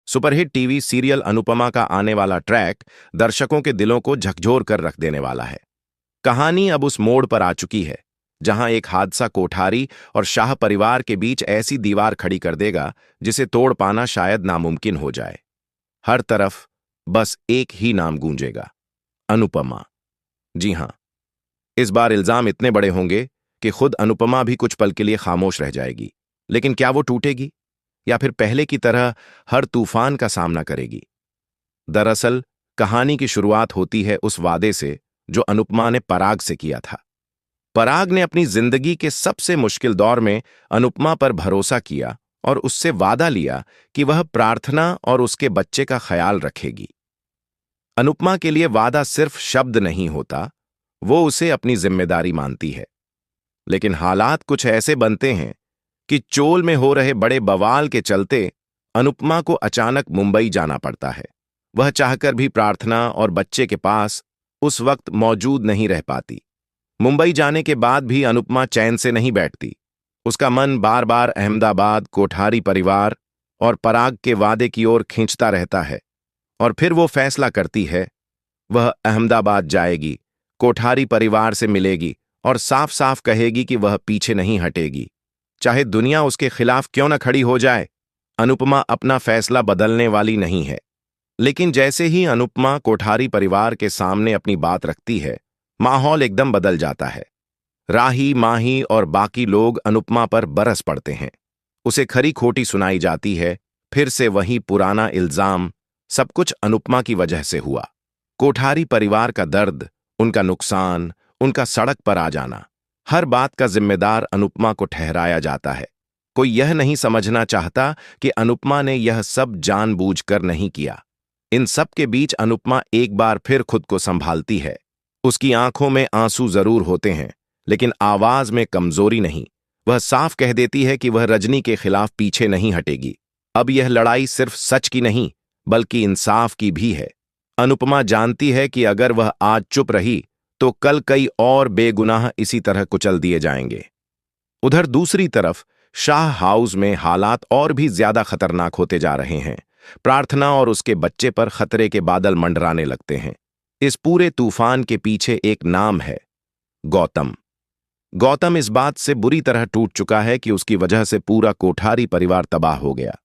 Superhit TV serial Anupama का आने वाला ट्रैक दर्शकों के दिलों को झकझोर कर रख देने वाला है। कहानी अब उस मोड़ पर आ चुकी है जहां एक हादसा कोठारी और शाह परिवार के बीच ऐसी दीवार खड़ी कर देगा जिसे तोड़ पाना शायद नामुमकिन हो जाए। हर तरफ बस एक ही नाम गूंजेगा, अनुपमा। जी हां, इस बार इल्जाम इतने बड़े होंगे कि खुद अनुपमा भी कुछ पल के लिए खामोश रह जाएगी। लेकिन क्या वो टूटेगी या फिर पहले की तरह हर तूफान का सामना करेगी? दरअसल कहानी की शुरुआत होती है उस वादे से जो अनुपमा ने पराग से किया था। पराग ने अपनी जिंदगी के सबसे मुश्किल दौर में अनुपमा पर भरोसा किया और उससे वादा लिया कि वह प्रार्थना और उसके बच्चे का ख्याल रखेगी। अनुपमा के लिए वादा सिर्फ शब्द नहीं होता, वो उसे अपनी जिम्मेदारी मानती है। लेकिन हालात कुछ ऐसे बनते हैं कि चोल में हो रहे बड़े बवाल के चलते अनुपमा को अचानक मुंबई जाना पड़ता है। वह चाहकर भी प्रार्थना और बच्चे के पास उस वक्त मौजूद नहीं रह पाती। मुंबई जाने के बाद भी अनुपमा चैन से नहीं बैठती। उसका मन बार बार अहमदाबाद, कोठारी परिवार और पराग के वादे की ओर खींचता रहता है। और फिर वो फैसला करती है, वह अहमदाबाद जाएगी, कोठारी परिवार से मिलेगी और साफ साफ कहेगी कि वह पीछे नहीं हटेगी, चाहे दुनिया उसके खिलाफ क्यों न खड़ी हो जाए। अनुपमा अपना फैसला बदलने वाली नहीं है। लेकिन जैसे ही अनुपमा कोठारी परिवार के सामने अपनी बात रखती है, माहौल एकदम बदल जाता है। राही, माही और बाकी लोग अनुपमा पर बरस पड़ते हैं। उसे खरी खोटी सुनाई जाती है। फिर से वही पुराना इल्जाम, सब कुछ अनुपमा की वजह से हुआ। कोठारी परिवार का दर्द, उनका नुकसान, उनका सड़क पर आ जाना, हर बात का जिम्मेदार अनुपमा को ठहराया जाता है। कोई यह नहीं समझना चाहता कि अनुपमा ने यह सब जानबूझकर नहीं किया। इन सब के बीच अनुपमा एक बार फिर खुद को संभालती है। उसकी आंखों में आंसू जरूर होते हैं, लेकिन आवाज में कमजोरी नहीं। वह साफ कह देती है कि वह रजनी के खिलाफ पीछे नहीं हटेगी। अब यह लड़ाई सिर्फ सच की नहीं, बल्कि इंसाफ की भी है। अनुपमा जानती है कि अगर वह आज चुप रही तो कल कई और बेगुनाह इसी तरह कुचल दिए जाएंगे। उधर दूसरी तरफ शाह हाउस में हालात और भी ज्यादा खतरनाक होते जा रहे हैं। प्रार्थना और उसके बच्चे पर खतरे के बादल मंडराने लगते हैं। इस पूरे तूफान के पीछे एक नाम है, गौतम। गौतम इस बात से बुरी तरह टूट चुका है कि उसकी वजह से पूरा कोठारी परिवार तबाह हो गया।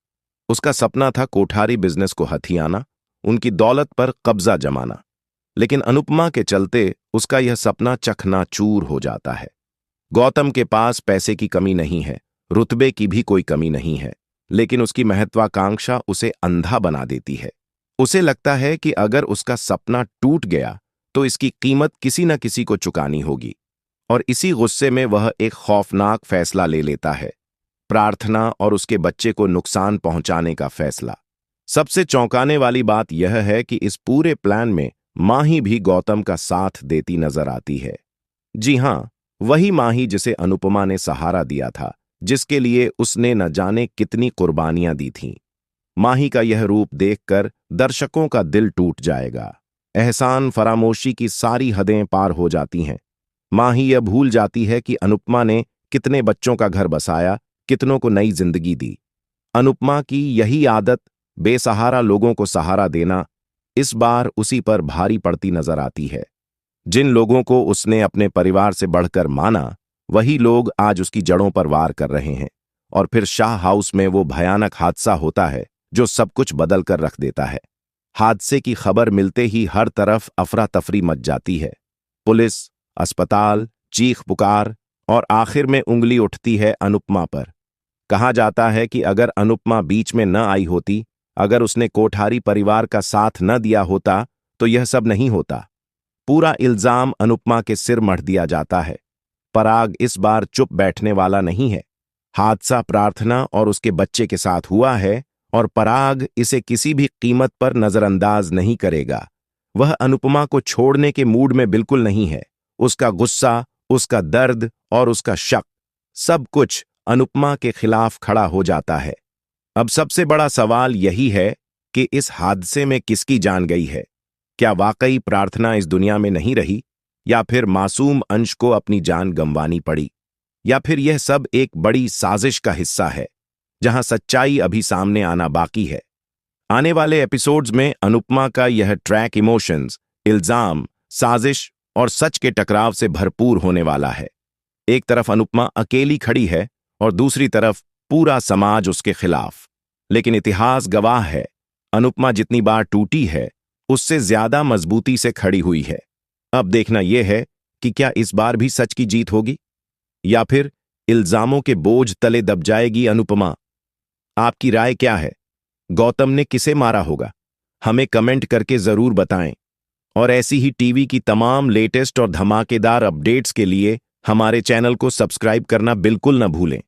उसका सपना था कोठारी बिजनेस को हथियाना, उनकी दौलत पर कब्जा जमाना। लेकिन अनुपमा के चलते उसका यह सपना चकनाचूर हो जाता है। गौतम के पास पैसे की कमी नहीं है, रुतबे की भी कोई कमी नहीं है, लेकिन उसकी महत्वाकांक्षा उसे अंधा बना देती है। उसे लगता है कि अगर उसका सपना टूट गया तो इसकी कीमत किसी न किसी को चुकानी होगी। और इसी गुस्से में वह एक खौफनाक फैसला ले लेता है, प्रार्थना और उसके बच्चे को नुकसान पहुंचाने का फैसला। सबसे चौंकाने वाली बात यह है कि इस पूरे प्लान में माही भी गौतम का साथ देती नजर आती है। जी हां, वही माही जिसे अनुपमा ने सहारा दिया था, जिसके लिए उसने न जाने कितनी कुर्बानियां दी थीं। माही का यह रूप देखकर दर्शकों का दिल टूट जाएगा। एहसान फरामोशी की सारी हदें पार हो जाती हैं। माही यह भूल जाती है कि अनुपमा ने कितने बच्चों का घर बसाया, कितनों को नई जिंदगी दी। अनुपमा की यही आदत, बेसहारा लोगों को सहारा देना, इस बार उसी पर भारी पड़ती नजर आती है। जिन लोगों को उसने अपने परिवार से बढ़कर माना, वही लोग आज उसकी जड़ों पर वार कर रहे हैं। और फिर शाह हाउस में वो भयानक हादसा होता है जो सब कुछ बदल कर रख देता है। हादसे की खबर मिलते ही हर तरफ अफरा तफरी मच जाती है। पुलिस, अस्पताल, चीख पुकार और आखिर में उंगली उठती है अनुपमा पर। कहा जाता है कि अगर अनुपमा बीच में न आई होती, अगर उसने कोठारी परिवार का साथ न दिया होता तो यह सब नहीं होता। पूरा इल्जाम अनुपमा के सिर मढ़ दिया जाता है। पराग इस बार चुप बैठने वाला नहीं है। हादसा प्रार्थना और उसके बच्चे के साथ हुआ है और पराग इसे किसी भी कीमत पर नजरअंदाज नहीं करेगा। वह अनुपमा को छोड़ने के मूड में बिल्कुल नहीं है। उसका गुस्सा, उसका दर्द और उसका शक, सब कुछ अनुपमा के खिलाफ खड़ा हो जाता है। अब सबसे बड़ा सवाल यही है कि इस हादसे में किसकी जान गई है? क्या वाकई प्रार्थना इस दुनिया में नहीं रही, या फिर मासूम अंश को अपनी जान गंवानी पड़ी, या फिर यह सब एक बड़ी साजिश का हिस्सा है जहां सच्चाई अभी सामने आना बाकी है? आने वाले एपिसोड्स में अनुपमा का यह ट्रैक इमोशंस, इल्जाम, साजिश और सच के टकराव से भरपूर होने वाला है। एक तरफ अनुपमा अकेली खड़ी है और दूसरी तरफ पूरा समाज उसके खिलाफ। लेकिन इतिहास गवाह है, अनुपमा जितनी बार टूटी है उससे ज्यादा मजबूती से खड़ी हुई है। अब देखना यह है कि क्या इस बार भी सच की जीत होगी या फिर इल्जामों के बोझ तले दब जाएगी अनुपमा। आपकी राय क्या है? गौतम ने किसे मारा होगा? हमें कमेंट करके जरूर बताएं। और ऐसी ही टीवी की तमाम लेटेस्ट और धमाकेदार अपडेट्स के लिए हमारे चैनल को सब्सक्राइब करना बिल्कुल न भूलें।